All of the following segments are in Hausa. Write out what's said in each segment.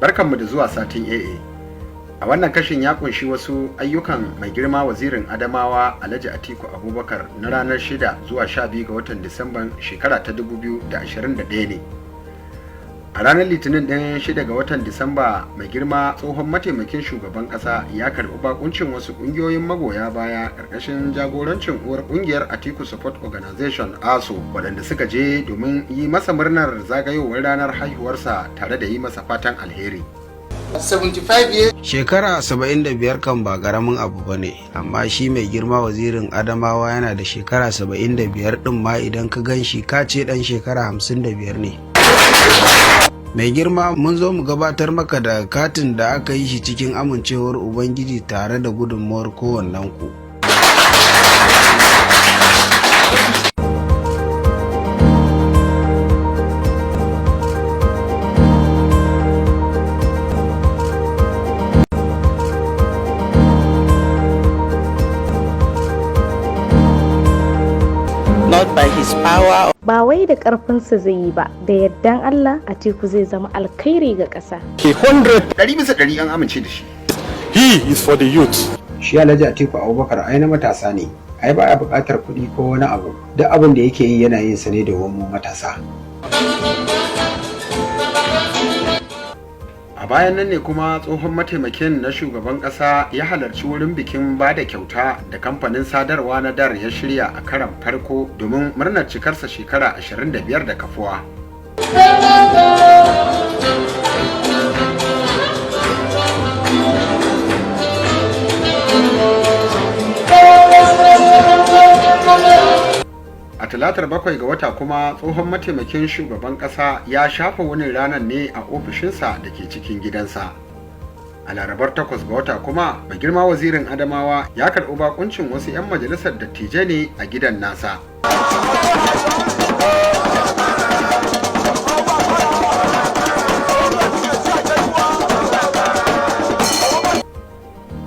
Barkanmu da zuwa satin AA. A wannan kashin ya kunshi wasu ayyukan mai girma wazirin Adamawa Alhaji Atiku Abubakar na ranar 6 zuwa 12 ga watan Disamban shekara ta 2021 ne. A ranar Litinin ɗin 6 ga watan Disamba, mai girma tsohon mataimakin shugaban ƙasa ya karɓi bakuncin wasu ƙungiyoyin magoya baya ƙarƙashin jagorancin uwar ƙungiyar Atiku Support Organization ASO, waɗanda suka je domin yi masa murnar zagayowar ranar haihuwarsa tare da yi masa fatan alheri. Shekara 75 kan ba ƙaramin abu ba ne, amma shi mai girma wazirin Adamawa yana da shekara 75 ɗin ma idan ka gan shi ka ce ɗan shekara 55 ne. Mai girma, mun zo mu gabatar maka da katin da aka yi shi cikin amincewar Ubangiji tare da gudunmuwar kowannenku. Not by his power. Ba wai da ƙarfinsa zai yi ba, da yardan Allah Atiku zai zama alkhairi ga ƙasa. 100% an amince da shi. He is for the youth. Shi Alhaji Atiku Abubakar ai na matasa ne, ai baya buƙatar kuɗi ko wani abu, duk abin da yake yi yana yin sa ne domin mu matasa. A bayan nan ne kuma tsohon mataimakin na shugaban ƙasa ya halarci wurin bikin ba da kyauta da kamfanin sadarwa na DAR ya shirya a karan farko domin murnar cikarsa shekara 25 da kafuwa. A talatar 7 ga wata kuma tsohon mataimakin shugaban ƙasa ya shafa wani ranar ne a ofishinsa da ke cikin gidansa. A larabar 8 ga wata kuma mai girma wazirin Adamawa ya karɓi bakuncin wasu 'yan majalisar dattijai ne a gidan nasa.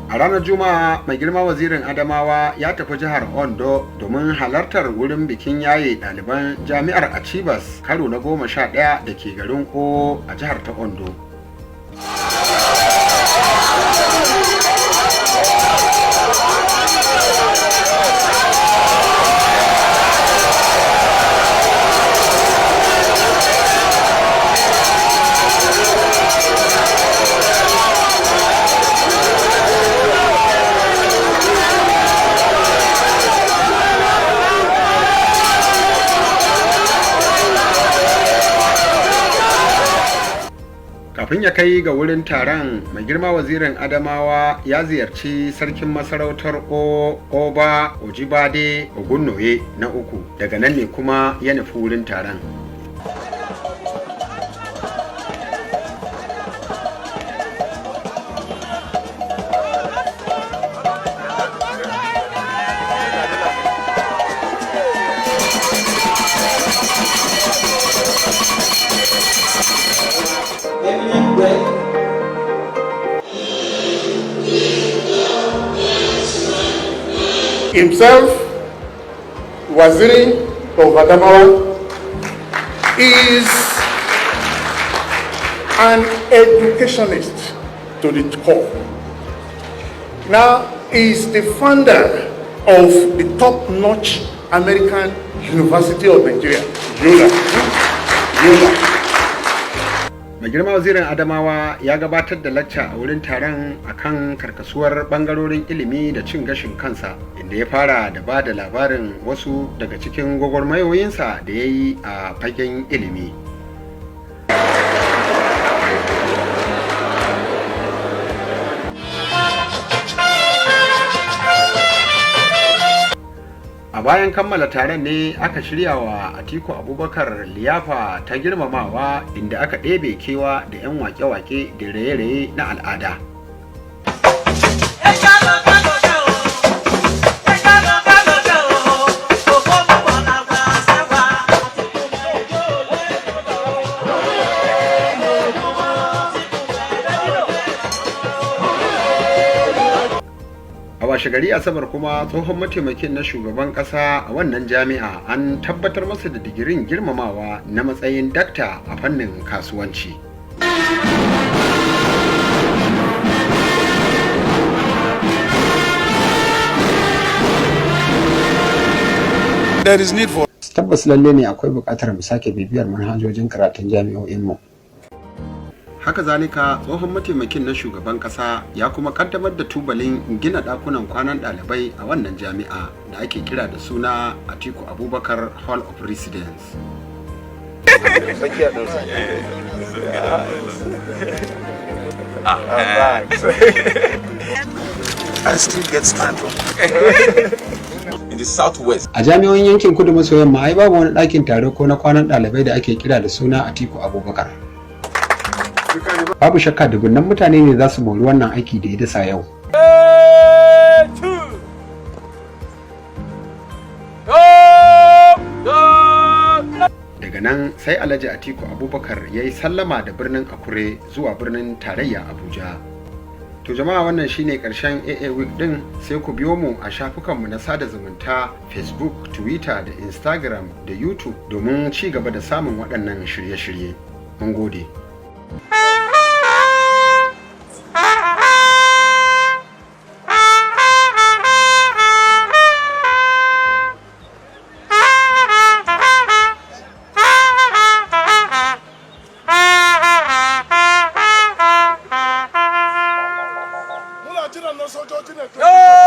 A ranar Juma'a, mai girma wazirin Adamawa ya tafi jihar Ondo domin halartar wurin bikin yaye ɗaliban jami'ar Achibas karo na 11 da ke garin O a jihar ta Ondo. Kafin ya kai ga wurin taron, mai girma wazirin Adamawa ya ziyarci sarkin masarautar Oba Ojibade Ogunnoye na 3, daga nan ne kuma ya nufi wurin taron. Himself, Waziri of Adamawa, is an educationist to the core. Now, he is the founder of the top-notch American University of Nigeria, YOLA. Mai girma wazirin Adamawa ya gabatar da lacca a wurin taron akan karkasuwar bangarorin ilimi da cin gashin kansa, inda ya fara da ba da labarin wasu daga cikin gwagwarmayoyinsa da ya yi a fagen ilimi. A bayan kammala taron ne aka shirya wa Atiku Abubakar liyafa ta girmamawa, inda aka ɗebe kewa da 'yan wake-wake da raye-raye na al'ada. washe gari asabar kuma tsohon mataimakin na shugaban kasa a wannan jami'a an tabbatar masa da digirin girmamawa na matsayin dakta a fannin kasuwanci. Tabbas lalle ne akwai buƙatar mu sake bibiyar manhajojin karatun jami'o'inmu. Haka zalika tsohon mataimakin na shugaban kasa ya kuma kaddamar da tubalin gina dakunan kwanan ɗalibai a wannan jami'a da ake kira da suna Atiku Abubakar Hall of Residence. In the southwest. A jami'o'in yankin kudu maso yamma ai babu wani ɗakin taro ko na kwanan ɗalibai da ake kira da suna Atiku Abubakar. Babu shakka dubunnan mutane ne za su mori wannan aiki da ya dasa yau. Daga nan sai Alhaji Atiku Abubakar ya yi sallama da birnin Akure zuwa birnin tarayya Abuja. To jama'a, wannan shine karshen AA Week din, sai ku biyo mu a shafukanmu na sada zumunta Facebook, Twitter da Instagram da YouTube domin ci gaba da samun waɗannan shirye-shirye. Mun gode. Muna jiran na sojoji ne.